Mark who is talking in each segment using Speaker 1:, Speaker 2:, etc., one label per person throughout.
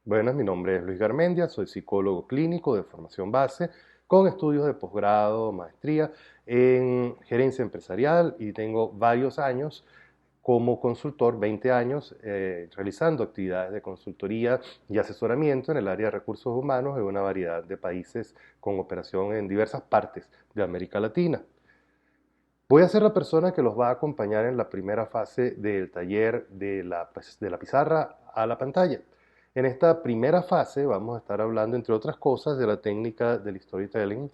Speaker 1: Buenas, mi nombre es Luis Garmendia, soy psicólogo clínico de formación base con estudios de posgrado, maestría en gerencia empresarial y tengo varios años como consultor, 20 años, realizando actividades de consultoría y asesoramiento en el área de recursos humanos en una variedad de países con operación en diversas partes de América Latina. Voy a ser la persona que los va a acompañar en la primera fase del taller de la pizarra a la pantalla. En esta primera fase vamos a estar hablando, entre otras cosas, de la técnica del storytelling.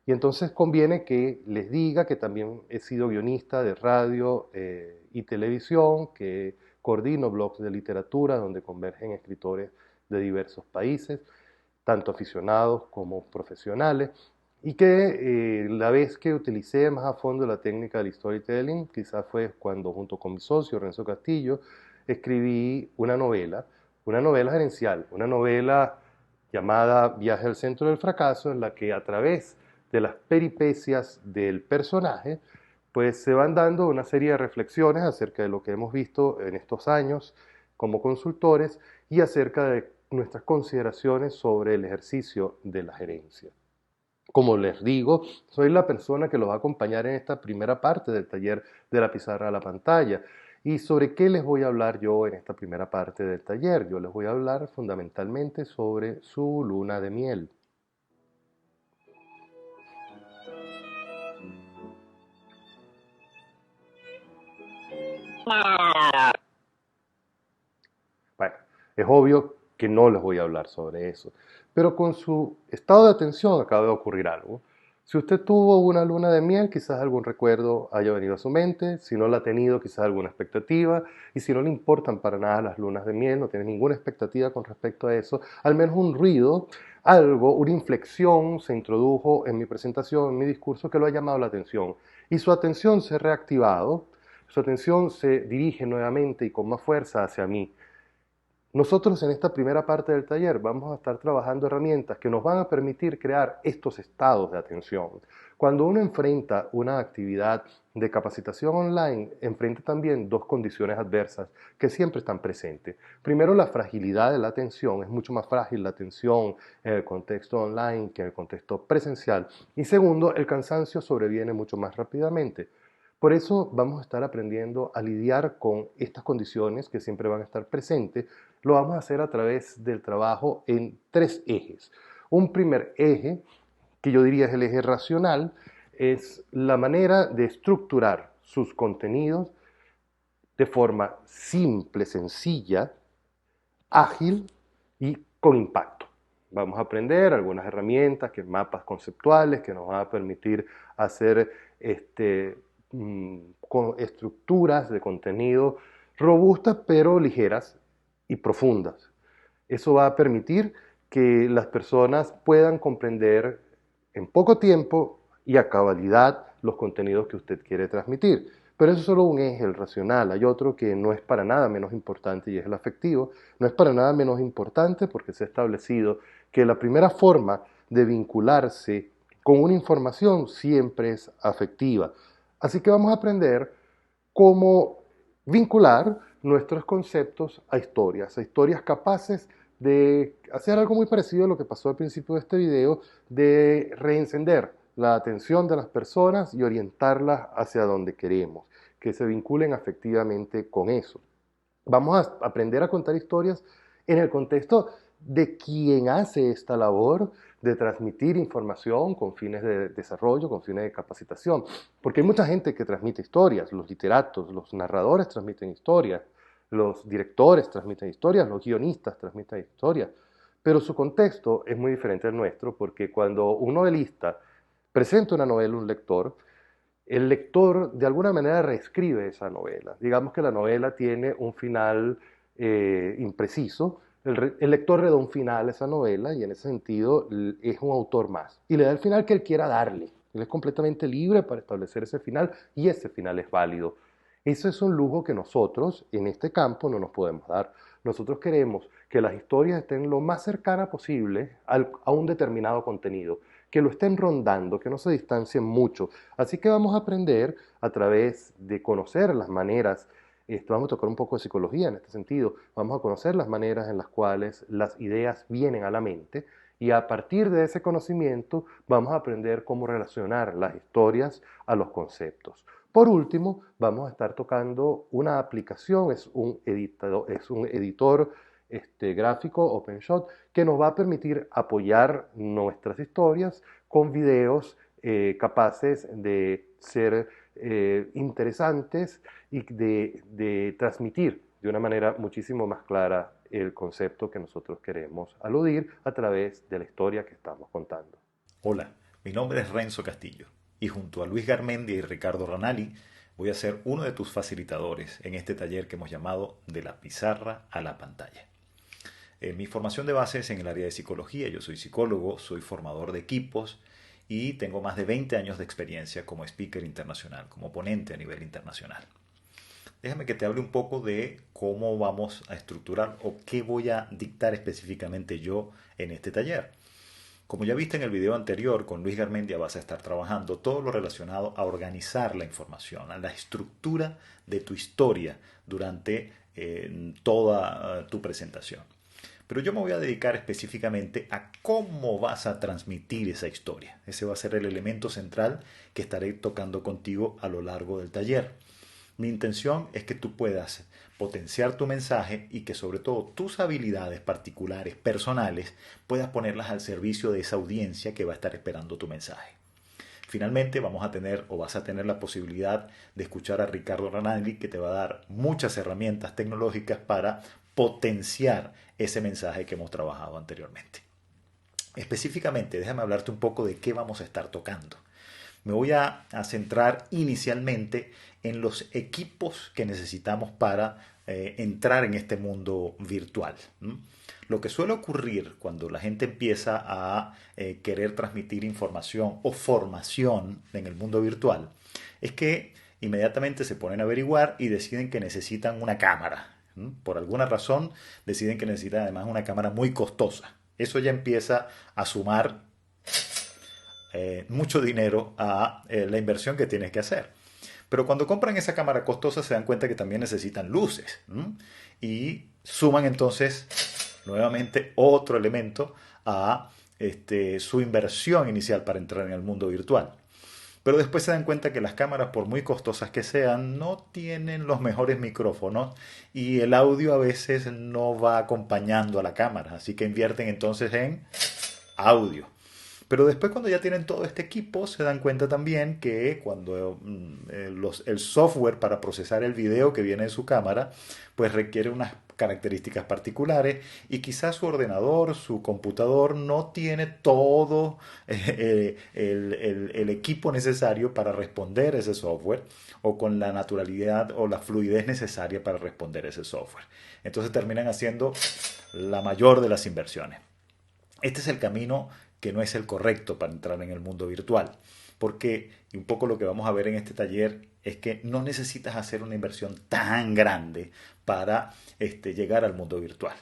Speaker 1: Y entonces conviene que les diga que también he sido guionista de radio y televisión, que coordino blogs de literatura donde convergen escritores de diversos países, tanto aficionados como profesionales, y que la vez que utilicé más a fondo la técnica del storytelling, quizás fue cuando junto con mi socio Renzo Castillo, escribí una novela gerencial, una novela llamada Viaje al centro del fracaso, en la que a través de las peripecias del personaje, pues se van dando una serie de reflexiones acerca de lo que hemos visto en estos años como consultores y acerca de nuestras consideraciones sobre el ejercicio de la gerencia. Como les digo, soy la persona que los va a acompañar en esta primera parte del taller de la pizarra a la pantalla. ¿Y sobre qué les voy a hablar yo en esta primera parte del taller? Yo les voy a hablar fundamentalmente sobre su luna de miel. Bueno, es obvio que no les voy a hablar sobre eso, pero con su estado de atención acaba de ocurrir algo. Si usted tuvo una luna de miel, quizás algún recuerdo haya venido a su mente, si no la ha tenido, quizás alguna expectativa, y si no le importan para nada las lunas de miel, no tiene ninguna expectativa con respecto a eso, al menos un ruido, algo, una inflexión se introdujo en mi presentación, en mi discurso, que lo ha llamado la atención, y su atención se ha reactivado, su atención se dirige nuevamente y con más fuerza hacia mí. Nosotros en esta primera parte del taller vamos a estar trabajando herramientas que nos van a permitir crear estos estados de atención. Cuando uno enfrenta una actividad de capacitación online, enfrenta también dos condiciones adversas que siempre están presentes. Primero, la fragilidad de la atención, es mucho más frágil la atención en el contexto online que en el contexto presencial. Y segundo, el cansancio sobreviene mucho más rápidamente. Por eso vamos a estar aprendiendo a lidiar con estas condiciones que siempre van a estar presentes. Lo vamos a hacer a través del trabajo en tres ejes. Un primer eje, que yo diría es el eje racional, es la manera de estructurar sus contenidos de forma simple, sencilla, ágil y con impacto. Vamos a aprender algunas herramientas, mapas conceptuales que nos van a permitir hacer con estructuras de contenido robustas pero ligeras y profundas. Eso va a permitir que las personas puedan comprender en poco tiempo y a cabalidad los contenidos que usted quiere transmitir. Pero eso es solo un eje, el racional. Hay otro que no es para nada menos importante y es el afectivo. No es para nada menos importante porque se ha establecido que la primera forma de vincularse con una información siempre es afectiva. Así que vamos a aprender cómo vincular nuestros conceptos a historias capaces de hacer algo muy parecido a lo que pasó al principio de este video, de reencender la atención de las personas y orientarlas hacia donde queremos, que se vinculen afectivamente con eso. Vamos a aprender a contar historias en el contexto de quien hace esta labor de transmitir información con fines de desarrollo, con fines de capacitación. Porque hay mucha gente que transmite historias, los literatos, los narradores transmiten historias, los directores transmiten historias, los guionistas transmiten historias. Pero su contexto es muy diferente al nuestro porque cuando un novelista presenta una novela a un lector, el lector de alguna manera reescribe esa novela. Digamos que la novela tiene un final impreciso, el lector le da un final a esa novela y en ese sentido es un autor más. Y le da el final que él quiera darle. Él es completamente libre para establecer ese final y ese final es válido. Eso es un lujo que nosotros en este campo no nos podemos dar. Nosotros queremos que las historias estén lo más cercanas posible a un determinado contenido, que lo estén rondando, que no se distancien mucho. Así que vamos a aprender a través de conocer las maneras Vamos a tocar un poco de psicología en este sentido. Vamos a conocer las maneras en las cuales las ideas vienen a la mente y a partir de ese conocimiento vamos a aprender cómo relacionar las historias a los conceptos. Por último, vamos a estar tocando una aplicación, es un editor gráfico OpenShot que nos va a permitir apoyar nuestras historias con videos capaces de ser interesantes y de transmitir de una manera muchísimo más clara el concepto que nosotros queremos aludir a través de la historia que estamos contando.
Speaker 2: Hola, mi nombre es Renzo Castillo y junto a Luis Garmendia y Ricardo Ranali voy a ser uno de tus facilitadores en este taller que hemos llamado De la pizarra a la pantalla. Mi formación de base es en el área de psicología. Yo soy psicólogo, soy formador de equipos y tengo más de 20 años de experiencia como speaker internacional, como ponente a nivel internacional. Déjame que te hable un poco de cómo vamos a estructurar o qué voy a dictar específicamente yo en este taller. Como ya viste en el video anterior, con Luis Garmendia vas a estar trabajando todo lo relacionado a organizar la información, a la estructura de tu historia durante toda tu presentación. Pero yo me voy a dedicar específicamente a cómo vas a transmitir esa historia. Ese va a ser el elemento central que estaré tocando contigo a lo largo del taller. Mi intención es que tú puedas potenciar tu mensaje y que sobre todo tus habilidades particulares, personales, puedas ponerlas al servicio de esa audiencia que va a estar esperando tu mensaje. Finalmente vamos a tener o vas a tener la posibilidad de escuchar a Ricardo Ranaldi, que te va a dar muchas herramientas tecnológicas para potenciar ese mensaje que hemos trabajado anteriormente. Específicamente, déjame hablarte un poco de qué vamos a estar tocando. Me voy a centrar inicialmente en los equipos que necesitamos para entrar en este mundo virtual. Lo que suele ocurrir cuando la gente empieza a querer transmitir información o formación en el mundo virtual es que inmediatamente se ponen a averiguar y deciden que necesitan una cámara. Por alguna razón deciden que necesitan además una cámara muy costosa. Eso ya empieza a sumar mucho dinero a la inversión que tienes que hacer. Pero cuando compran esa cámara costosa se dan cuenta que también necesitan luces. Y suman entonces nuevamente otro elemento a su inversión inicial para entrar en el mundo virtual. Pero después se dan cuenta que las cámaras, por muy costosas que sean, no tienen los mejores micrófonos y el audio a veces no va acompañando a la cámara. Así que invierten entonces en audio. Pero después cuando ya tienen todo este equipo se dan cuenta también que cuando el software para procesar el video que viene en su cámara pues requiere unas características particulares y quizás su ordenador, su computador no tiene todo el equipo necesario para responder ese software o con la naturalidad o la fluidez necesaria para responder ese software. Entonces terminan haciendo la mayor de las inversiones. Este es el camino que no es el correcto para entrar en el mundo virtual. Porque, y un poco lo que vamos a ver en este taller, es que no necesitas hacer una inversión tan grande para llegar al mundo virtual.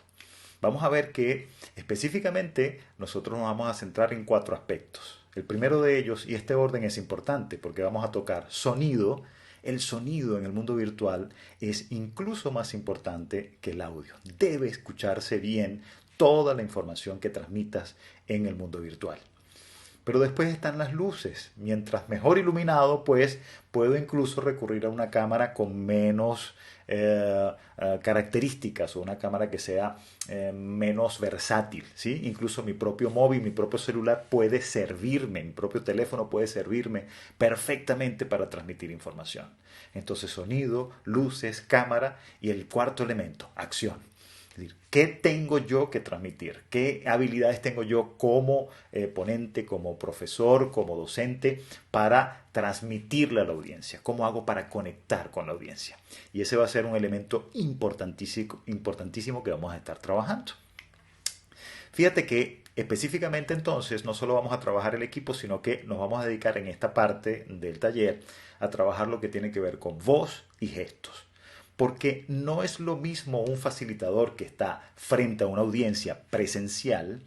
Speaker 2: Vamos a ver que específicamente nosotros nos vamos a centrar en 4 aspectos. El primero de ellos, y este orden es importante porque vamos a tocar sonido. El sonido en el mundo virtual es incluso más importante que el audio. Debe escucharse bien toda la información que transmitas en el mundo virtual. Pero después están las luces. Mientras mejor iluminado, pues puedo incluso recurrir a una cámara con menos características o una cámara que sea menos versátil. ¿Sí? Incluso mi propio móvil, mi propio celular puede servirme, mi propio teléfono puede servirme perfectamente para transmitir información. Entonces sonido, luces, cámara y el cuarto elemento, acción. Es decir, ¿qué tengo yo que transmitir? ¿Qué habilidades tengo yo como ponente, como profesor, como docente para transmitirle a la audiencia? ¿Cómo hago para conectar con la audiencia? Y ese va a ser un elemento importantísimo que vamos a estar trabajando. Fíjate que específicamente entonces no solo vamos a trabajar el equipo, sino que nos vamos a dedicar en esta parte del taller a trabajar lo que tiene que ver con voz y gestos. Porque no es lo mismo un facilitador que está frente a una audiencia presencial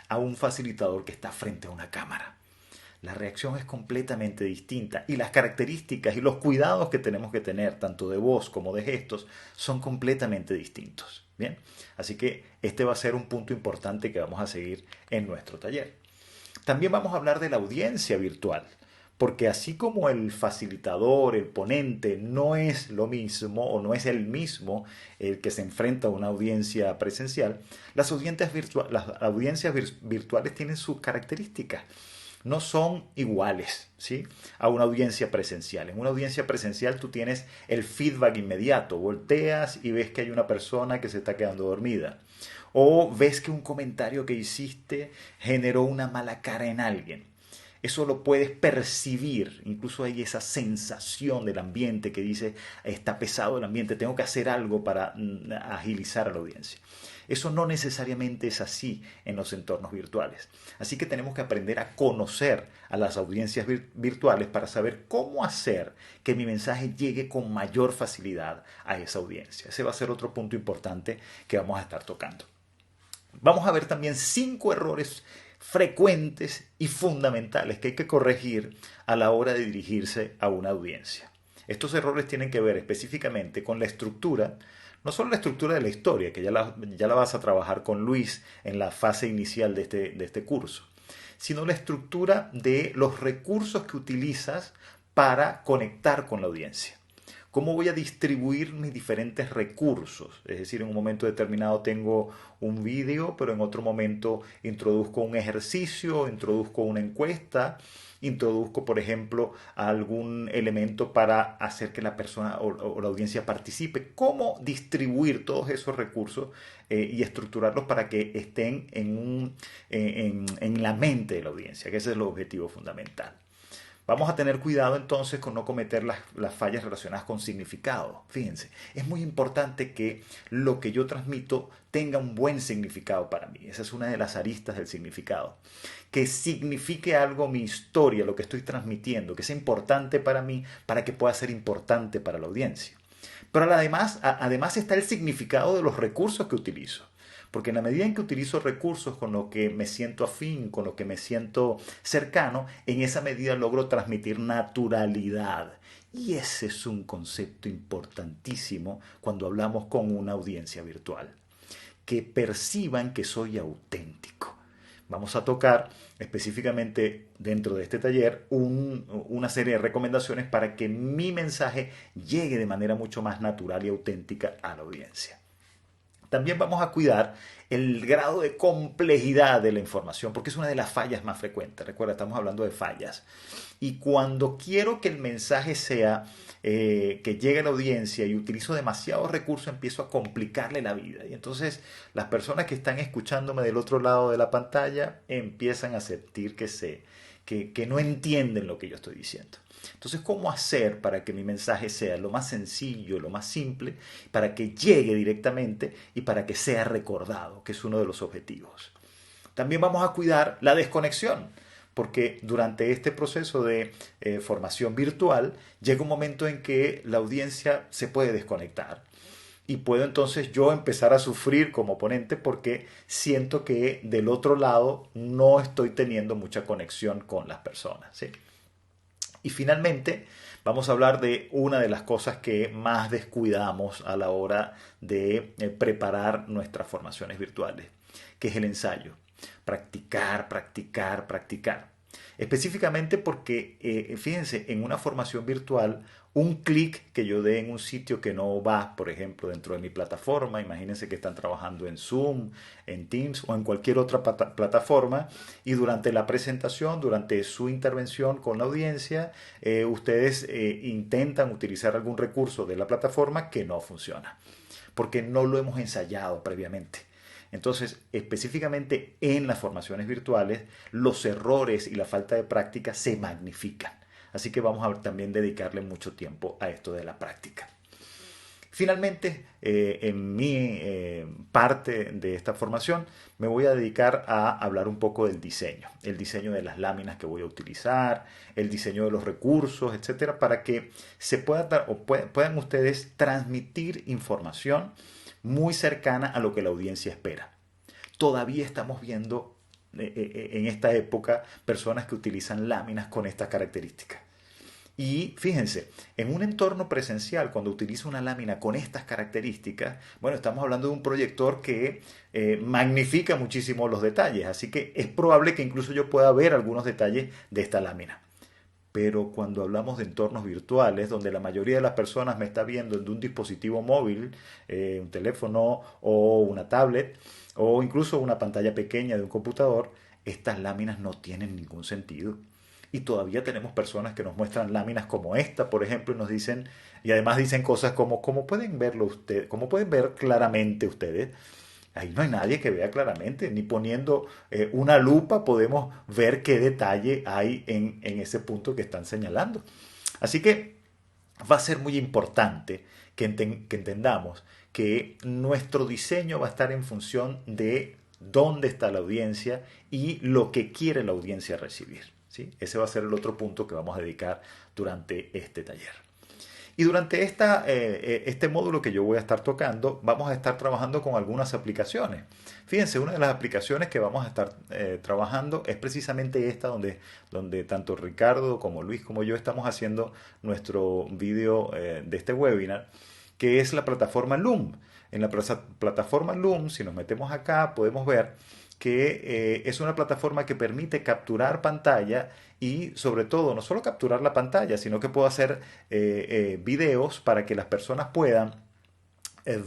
Speaker 2: a un facilitador que está frente a una cámara. la reacción es completamente distinta y las características y los cuidados que tenemos que tener, tanto de voz como de gestos, son completamente distintos. Bien, así que este va a ser un punto importante que vamos a seguir en nuestro taller. También vamos a hablar de la audiencia virtual, porque así como el facilitador, el ponente, no es lo mismo o no es el mismo el que se enfrenta a una audiencia presencial, las audiencias virtuales tienen sus características. No son iguales, ¿sí?, a una audiencia presencial. En una audiencia presencial tú tienes el feedback inmediato, volteas y ves que hay una persona que se está quedando dormida. O ves que un comentario que hiciste generó una mala cara en alguien. Eso lo puedes percibir, incluso hay esa sensación del ambiente que dice, está pesado el ambiente, tengo que hacer algo para agilizar a la audiencia. Eso no necesariamente es así en los entornos virtuales. Así que tenemos que aprender a conocer a las audiencias virtuales para saber cómo hacer que mi mensaje llegue con mayor facilidad a esa audiencia. Ese va a ser otro punto importante que vamos a estar tocando. Vamos a ver también 5 errores frecuentes y fundamentales que hay que corregir a la hora de dirigirse a una audiencia. Estos errores tienen que ver específicamente con la estructura, no solo la estructura de la historia, que ya la vas a trabajar con Luis en la fase inicial de este curso, sino la estructura de los recursos que utilizas para conectar con la audiencia. ¿Cómo voy a distribuir mis diferentes recursos? Es decir, en un momento determinado tengo un vídeo, pero en otro momento introduzco un ejercicio, introduzco una encuesta, introduzco, por ejemplo, algún elemento para hacer que la persona o la audiencia participe. ¿Cómo distribuir todos esos recursos y estructurarlos para que estén en la mente de la audiencia? Que ese es el objetivo fundamental. Vamos a tener cuidado entonces con no cometer las fallas relacionadas con significado. Fíjense, es muy importante que lo que yo transmito tenga un buen significado para mí. Esa es una de las aristas del significado. Que signifique algo mi historia, lo que estoy transmitiendo, que sea importante para mí, para que pueda ser importante para la audiencia. Pero además está el significado de los recursos que utilizo. Porque en la medida en que utilizo recursos con los que me siento afín, con los que me siento cercano, en esa medida logro transmitir naturalidad. Y ese es un concepto importantísimo cuando hablamos con una audiencia virtual. Que perciban que soy auténtico. Vamos a tocar específicamente dentro de este taller una serie de recomendaciones para que mi mensaje llegue de manera mucho más natural y auténtica a la audiencia. También vamos a cuidar el grado de complejidad de la información, porque es una de las fallas más frecuentes. Recuerda, estamos hablando de fallas. Y cuando quiero que el mensaje sea que llegue a la audiencia y utilizo demasiados recursos, empiezo a complicarle la vida. Y entonces las personas que están escuchándome del otro lado de la pantalla empiezan a sentir que no entienden lo que yo estoy diciendo. Entonces, ¿cómo hacer para que mi mensaje sea lo más sencillo, lo más simple, para que llegue directamente y para que sea recordado, que es uno de los objetivos? También vamos a cuidar la desconexión, porque durante este proceso de formación virtual llega un momento en que la audiencia se puede desconectar. Y puedo entonces yo empezar a sufrir como ponente porque siento que del otro lado no estoy teniendo mucha conexión con las personas, ¿sí? Y finalmente vamos a hablar de una de las cosas que más descuidamos a la hora de preparar nuestras formaciones virtuales, que es el ensayo. Practicar, practicar, practicar. Específicamente porque, fíjense, en una formación virtual, un clic que yo dé en un sitio que no va, por ejemplo, dentro de mi plataforma, imagínense que están trabajando en Zoom, en Teams o en cualquier otra plataforma, y durante la presentación, durante su intervención con la audiencia, ustedes intentan utilizar algún recurso de la plataforma que no funciona, porque no lo hemos ensayado previamente. Entonces, específicamente en las formaciones virtuales, los errores y la falta de práctica se magnifican. Así que vamos a también dedicarle mucho tiempo a esto de la práctica. Finalmente, en mi parte de esta formación, me voy a dedicar a hablar un poco del diseño. El diseño de las láminas que voy a utilizar, el diseño de los recursos, etcétera, para que se puedan ustedes transmitir información muy cercana a lo que la audiencia espera. Todavía estamos viendo en esta época personas que utilizan láminas con estas características. Y fíjense, en un entorno presencial, cuando utilizo una lámina con estas características, bueno, estamos hablando de un proyector que magnifica muchísimo los detalles, así que es probable que incluso yo pueda ver algunos detalles de esta lámina. Pero cuando hablamos de entornos virtuales, donde la mayoría de las personas me está viendo en un dispositivo móvil, un teléfono o una tablet, o incluso una pantalla pequeña de un computador, estas láminas no tienen ningún sentido. Y todavía tenemos personas que nos muestran láminas como esta, por ejemplo, y nos dicen, y además dicen cosas como, ¿cómo pueden verlo usted? ¿Cómo pueden ver claramente ustedes? Ahí no hay nadie que vea claramente, ni poniendo una lupa podemos ver qué detalle hay en ese punto que están señalando. Así que va a ser muy importante que entendamos que nuestro diseño va a estar en función de dónde está la audiencia y lo que quiere la audiencia recibir. ¿Sí? Ese va a ser el otro punto que vamos a dedicar durante este taller. Y durante este módulo que yo voy a estar tocando, vamos a estar trabajando con algunas aplicaciones. Fíjense, una de las aplicaciones que vamos a estar trabajando es precisamente esta, donde tanto Ricardo como Luis como yo estamos haciendo nuestro vídeo de este webinar, que es la plataforma Loom. En la plataforma Loom, si nos metemos acá, podemos ver que es una plataforma que permite capturar pantalla y sobre todo no solo capturar la pantalla, sino que puedo hacer videos para que las personas puedan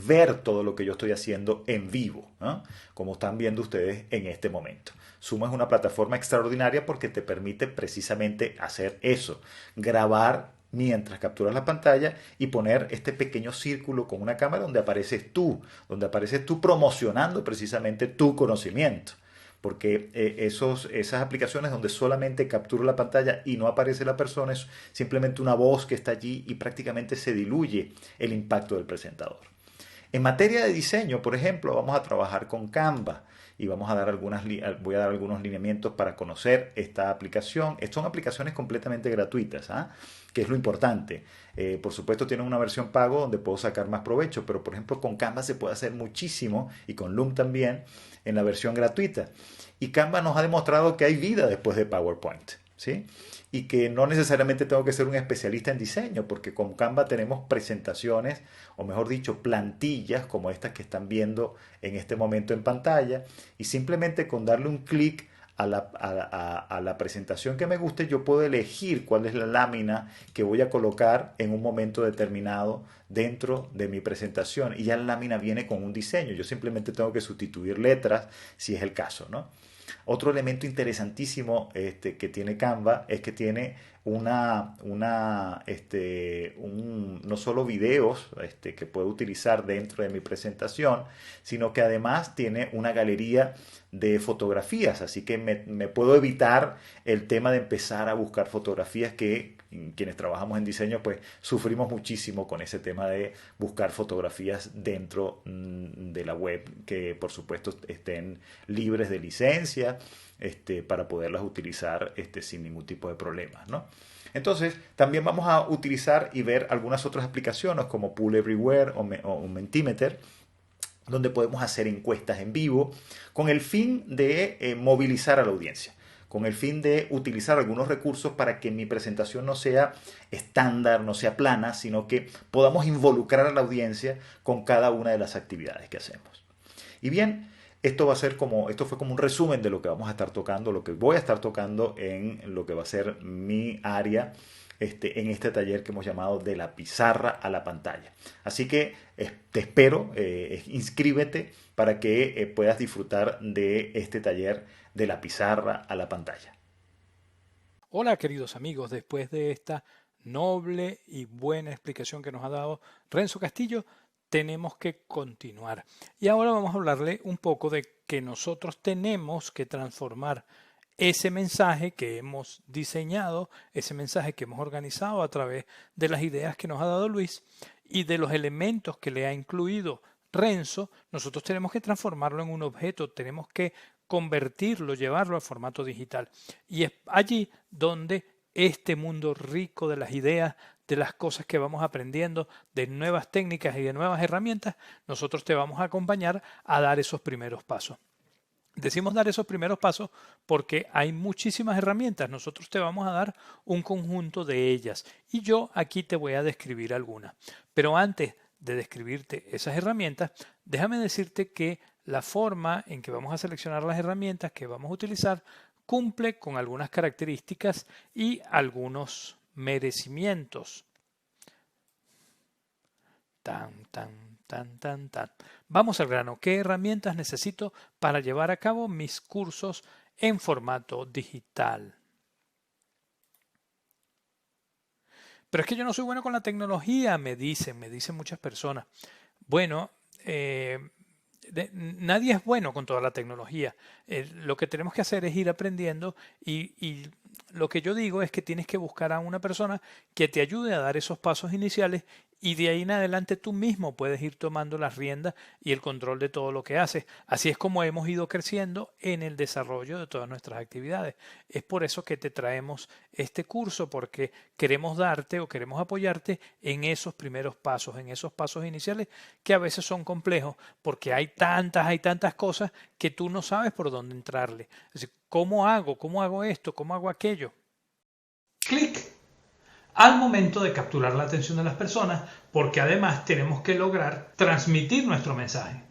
Speaker 2: ver todo lo que yo estoy haciendo en vivo, ¿no? Como están viendo ustedes en este momento. Zoom es una plataforma extraordinaria porque te permite precisamente hacer eso, grabar mientras capturas la pantalla y poner este pequeño círculo con una cámara donde apareces tú promocionando precisamente tu conocimiento. Porque esas aplicaciones donde solamente capturo la pantalla y no aparece la persona es simplemente una voz que está allí y prácticamente se diluye el impacto del presentador. En materia de diseño, por ejemplo, vamos a trabajar con Canva y voy a dar algunos lineamientos para conocer esta aplicación. Estas son aplicaciones completamente gratuitas, ¿ah? Que es lo importante. Por supuesto tienen una versión pago donde puedo sacar más provecho, pero por ejemplo con Canva se puede hacer muchísimo y con Loom también en la versión gratuita. Y Canva nos ha demostrado que hay vida después de PowerPoint, ¿sí? Y que no necesariamente tengo que ser un especialista en diseño, porque con Canva tenemos presentaciones, o mejor dicho, plantillas como estas que están viendo en este momento en pantalla, y simplemente con darle un clic a la presentación que me guste, yo puedo elegir cuál es la lámina que voy a colocar en un momento determinado dentro de mi presentación. Y ya la lámina viene con un diseño. Yo simplemente tengo que sustituir letras si es el caso, ¿no? Otro elemento interesantísimo que tiene Canva es que tiene no solo videos que puedo utilizar dentro de mi presentación, sino que además tiene una galería de fotografías, así que me puedo evitar el tema de empezar a buscar fotografías que quienes trabajamos en diseño pues sufrimos muchísimo con ese tema de buscar fotografías dentro de la web que por supuesto estén libres de licencia para poderlas utilizar sin ningún tipo de problemas, ¿no? Entonces, también vamos a utilizar y ver algunas otras aplicaciones como Pool Everywhere o Mentimeter, donde podemos hacer encuestas en vivo con el fin de movilizar a la audiencia, con el fin de utilizar algunos recursos para que mi presentación no sea estándar, no sea plana, sino que podamos involucrar a la audiencia con cada una de las actividades que hacemos. Y bien, esto fue como un resumen de lo que vamos a estar tocando, lo que voy a estar tocando en lo que va a ser mi área en este taller que hemos llamado de la pizarra a la pantalla. Así que te espero, inscríbete para que puedas disfrutar de este taller de la pizarra a la pantalla.
Speaker 3: Hola queridos amigos, después de esta noble y buena explicación que nos ha dado Renzo Castillo, tenemos que continuar. Y ahora vamos a hablarle un poco de que nosotros tenemos que transformar ese mensaje que hemos diseñado, ese mensaje que hemos organizado a través de las ideas que nos ha dado Luis y de los elementos que le ha incluido Renzo. Nosotros tenemos que transformarlo en un objeto, tenemos que convertirlo, llevarlo al formato digital. Y es allí donde este mundo rico de las ideas, de las cosas que vamos aprendiendo, de nuevas técnicas y de nuevas herramientas, nosotros te vamos a acompañar a dar esos primeros pasos. Decimos dar esos primeros pasos porque hay muchísimas herramientas. Nosotros te vamos a dar un conjunto de ellas y yo aquí te voy a describir algunas. Pero antes de describirte esas herramientas, déjame decirte que la forma en que vamos a seleccionar las herramientas que vamos a utilizar cumple con algunas características y algunos merecimientos. Tan. Vamos al grano. ¿Qué herramientas necesito para llevar a cabo mis cursos en formato digital? Pero es que yo no soy bueno con la tecnología, me dicen muchas personas. Bueno, nadie es bueno con toda la tecnología. Lo que tenemos que hacer es ir aprendiendo y lo que yo digo es que tienes que buscar a una persona que te ayude a dar esos pasos iniciales y de ahí en adelante tú mismo puedes ir tomando las riendas y el control de todo lo que haces. Así es como hemos ido creciendo en el desarrollo de todas nuestras actividades. Es por eso que te traemos este curso, porque queremos darte o queremos apoyarte en esos primeros pasos, en esos pasos iniciales que a veces son complejos, porque hay tantas cosas que tú no sabes por dónde entrarle. Es decir, ¿cómo hago? ¿Cómo hago esto? ¿Cómo hago aquello? Clic al momento de capturar la atención de las personas, porque además tenemos que lograr transmitir nuestro mensaje.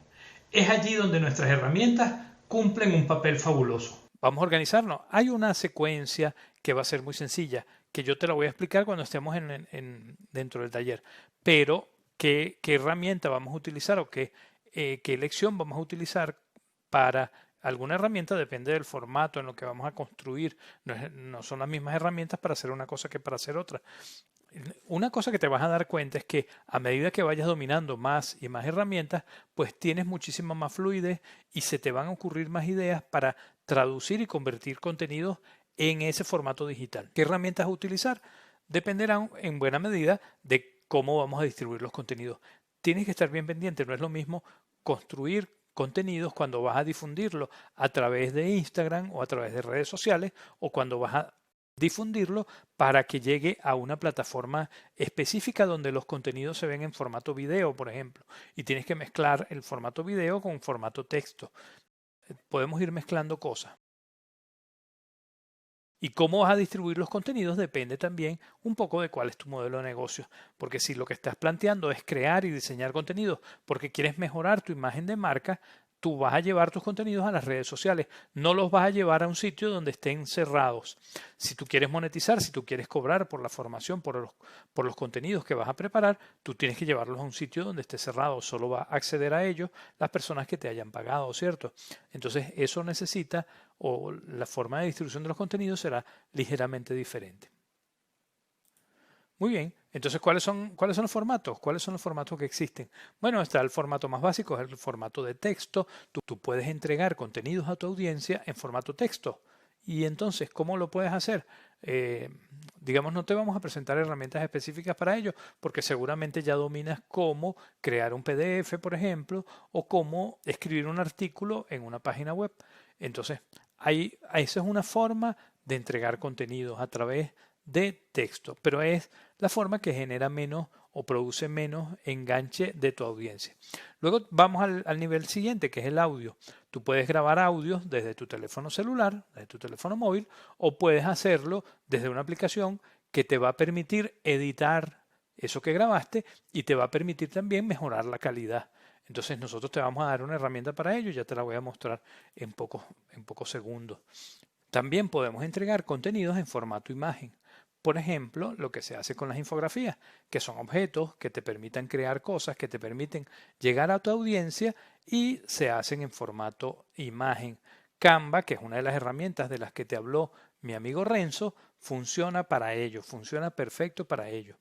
Speaker 3: Es allí donde nuestras herramientas cumplen un papel fabuloso. Vamos a organizarnos. Hay una secuencia que va a ser muy sencilla, que yo te la voy a explicar cuando estemos dentro del taller. Pero, ¿qué herramienta vamos a utilizar o qué lección vamos a utilizar para alguna herramienta? Depende del formato en lo que vamos a construir. No son las mismas herramientas para hacer una cosa que para hacer otra. Una cosa que te vas a dar cuenta es que a medida que vayas dominando más y más herramientas, pues tienes muchísima más fluidez y se te van a ocurrir más ideas para traducir y convertir contenidos en ese formato digital. ¿Qué herramientas utilizar? Dependerán en buena medida de cómo vamos a distribuir los contenidos. Tienes que estar bien pendiente, no es lo mismo construir contenidos cuando vas a difundirlo a través de Instagram o a través de redes sociales o cuando vas a difundirlo para que llegue a una plataforma específica donde los contenidos se ven en formato video, por ejemplo, y tienes que mezclar el formato video con formato texto. Podemos ir mezclando cosas. Y cómo vas a distribuir los contenidos depende también un poco de cuál es tu modelo de negocio. Porque si lo que estás planteando es crear y diseñar contenidos porque quieres mejorar tu imagen de marca, tú vas a llevar tus contenidos a las redes sociales. No los vas a llevar a un sitio donde estén cerrados. Si tú quieres monetizar, si tú quieres cobrar por la formación, por los contenidos que vas a preparar, tú tienes que llevarlos a un sitio donde esté cerrado. Solo va a acceder a ellos las personas que te hayan pagado, ¿cierto? Entonces eso necesita, o la forma de distribución de los contenidos será ligeramente diferente. Muy bien, entonces ¿cuáles son los formatos? ¿Cuáles son los formatos que existen? Bueno, está el formato más básico, es el formato de texto. Tú puedes entregar contenidos a tu audiencia en formato texto. Y entonces, ¿cómo lo puedes hacer? Digamos, no te vamos a presentar herramientas específicas para ello, porque seguramente ya dominas cómo crear un PDF, por ejemplo, o cómo escribir un artículo en una página web. Entonces, esa es una forma de entregar contenidos a través de texto, pero es la forma que genera menos o produce menos enganche de tu audiencia. Luego vamos al nivel siguiente, que es el audio. Tú puedes grabar audios desde tu teléfono celular, desde tu teléfono móvil, o puedes hacerlo desde una aplicación que te va a permitir editar eso que grabaste y te va a permitir también mejorar la calidad. Entonces nosotros te vamos a dar una herramienta para ello, ya te la voy a mostrar en pocos segundos. También podemos entregar contenidos en formato imagen. Por ejemplo, lo que se hace con las infografías, que son objetos que te permitan crear cosas, que te permiten llegar a tu audiencia y se hacen en formato imagen. Canva, que es una de las herramientas de las que te habló mi amigo Renzo, funciona para ello, funciona perfecto para ello.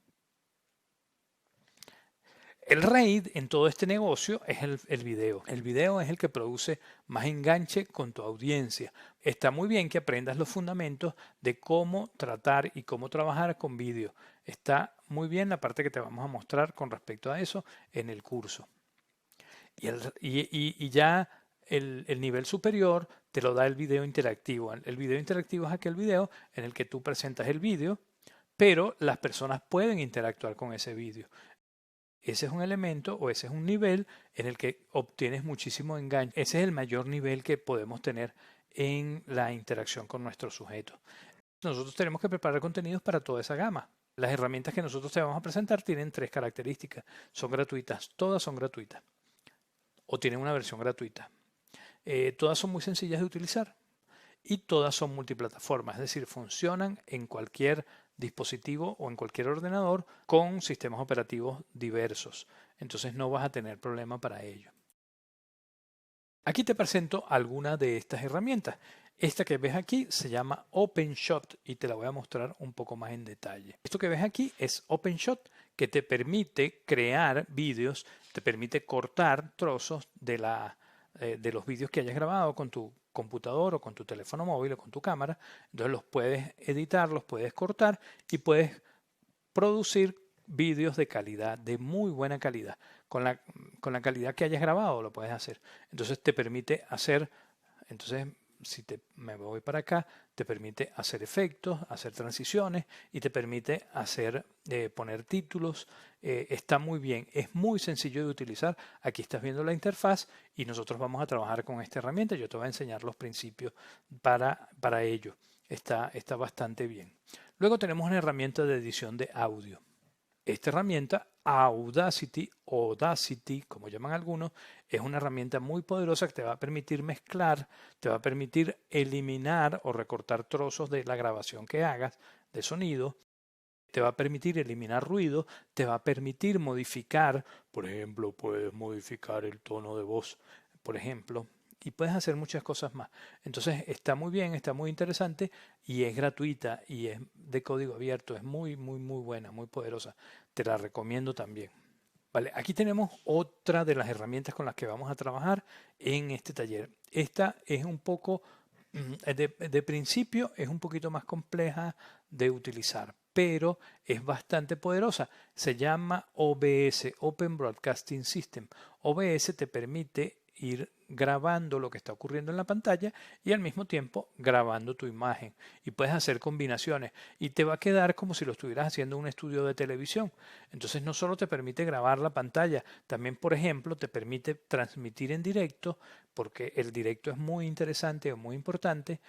Speaker 3: El rey en todo este negocio es el video. El video es el que produce más enganche con tu audiencia. Está muy bien que aprendas los fundamentos de cómo tratar y cómo trabajar con vídeo. Está muy bien la parte que te vamos a mostrar con respecto a eso en el curso. Y ya el nivel superior te lo da el video interactivo. El video interactivo es aquel video en el que tú presentas el vídeo, pero las personas pueden interactuar con ese vídeo. ese es un elemento o ese es un nivel en el que obtienes muchísimo enganche. Ese es el mayor nivel que podemos tener en la interacción con nuestros sujetos. Nosotros tenemos que preparar contenidos para toda esa gama. Las herramientas que nosotros te vamos a presentar tienen 3 características. Son gratuitas, todas son gratuitas o tienen una versión gratuita. Todas son muy sencillas de utilizar y todas son multiplataformas, es decir, funcionan en cualquier dispositivo o en cualquier ordenador con sistemas operativos diversos. Entonces no vas a tener problema para ello. Aquí te presento algunas de estas herramientas. Esta que ves aquí se llama OpenShot y te la voy a mostrar un poco más en detalle. Esto que ves aquí es OpenShot, que te permite crear vídeos, te permite cortar trozos de los vídeos que hayas grabado con tu computador o con tu teléfono móvil o con tu cámara. Entonces los puedes editar, los puedes cortar y puedes producir vídeos de calidad, de muy buena calidad. Con la calidad que hayas grabado lo puedes hacer. Entonces te permite hacer, si me voy para acá, te permite hacer efectos, hacer transiciones y te permite poner títulos. Está muy bien, es muy sencillo de utilizar. Aquí estás viendo la interfaz y nosotros vamos a trabajar con esta herramienta. Yo te voy a enseñar los principios para ello. Está bastante bien. Luego tenemos una herramienta de edición de audio. Esta herramienta, Audacity, como llaman algunos, es una herramienta muy poderosa que te va a permitir mezclar, te va a permitir eliminar o recortar trozos de la grabación que hagas de sonido, te va a permitir eliminar ruido, te va a permitir modificar, por ejemplo, puedes modificar el tono de voz, por ejemplo, y puedes hacer muchas cosas más. Entonces está muy bien, está muy interesante y es gratuita y es de código abierto, es muy, muy, muy buena, muy poderosa. Te la recomiendo también. Vale, aquí tenemos otra de las herramientas con las que vamos a trabajar en este taller. Esta es un poco, de principio, es un poquito más compleja de utilizar, pero es bastante poderosa. Se llama OBS, Open Broadcasting System. OBS te permite ir grabando lo que está ocurriendo en la pantalla y al mismo tiempo grabando tu imagen y puedes hacer combinaciones y te va a quedar como si lo estuvieras haciendo en un estudio de televisión. Entonces no solo te permite grabar la pantalla, también por ejemplo te permite transmitir en directo, porque el directo es muy interesante o muy importante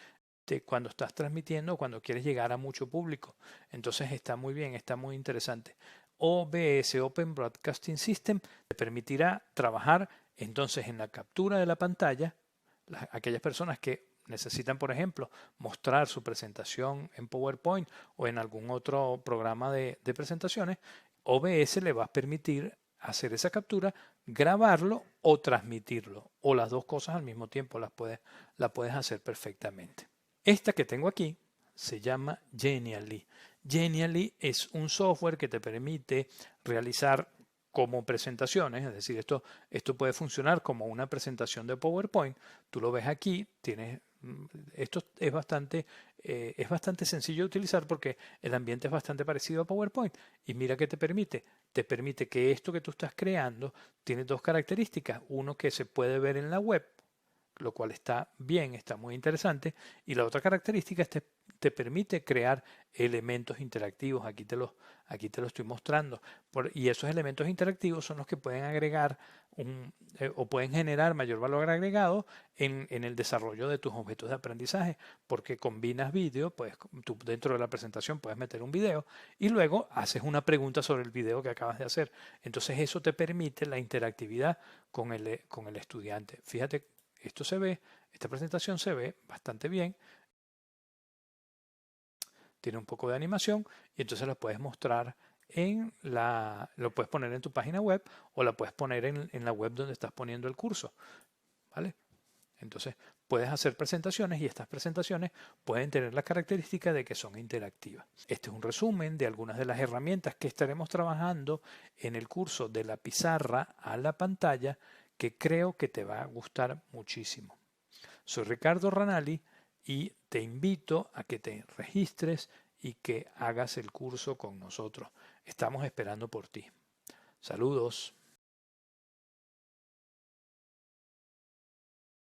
Speaker 3: cuando estás transmitiendo o cuando quieres llegar a mucho público. Entonces está muy bien, está muy interesante. OBS, Open Broadcasting System, te permitirá trabajar entonces en la captura de la pantalla. Aquellas personas que necesitan, por ejemplo, mostrar su presentación en PowerPoint o en algún otro programa de presentaciones, OBS le va a permitir hacer esa captura, grabarlo o transmitirlo, o las dos cosas al mismo tiempo la puedes hacer perfectamente. Esta que tengo aquí se llama Genially. Genially es un software que te permite realizar como presentaciones, es decir, esto puede funcionar como una presentación de PowerPoint. Tú lo ves aquí, esto es bastante sencillo de utilizar porque el ambiente es bastante parecido a PowerPoint. Y mira qué te permite. Te permite que esto que tú estás creando tiene 2 características. Uno, que se puede ver en la web, lo cual está bien, está muy interesante. Y la otra característica es que te permite crear elementos interactivos. Aquí te lo estoy mostrando. Y esos elementos interactivos son los que pueden agregar o pueden generar mayor valor agregado en el desarrollo de tus objetos de aprendizaje, porque combinas vídeo, pues tú dentro de la presentación puedes meter un video y luego haces una pregunta sobre el video que acabas de hacer. Entonces eso te permite la interactividad con el estudiante. Fíjate, esta presentación se ve bastante bien. Tiene un poco de animación y entonces lo puedes mostrar lo puedes poner en tu página web o la puedes poner en la web donde estás poniendo el curso, ¿vale? Entonces puedes hacer presentaciones y estas presentaciones pueden tener la característica de que son interactivas. Este es un resumen de algunas de las herramientas que estaremos trabajando en el curso de la pizarra a la pantalla, que creo que te va a gustar muchísimo. Soy Ricardo Ranalli y te invito a que te registres y que hagas el curso con nosotros. Estamos esperando por ti. Saludos.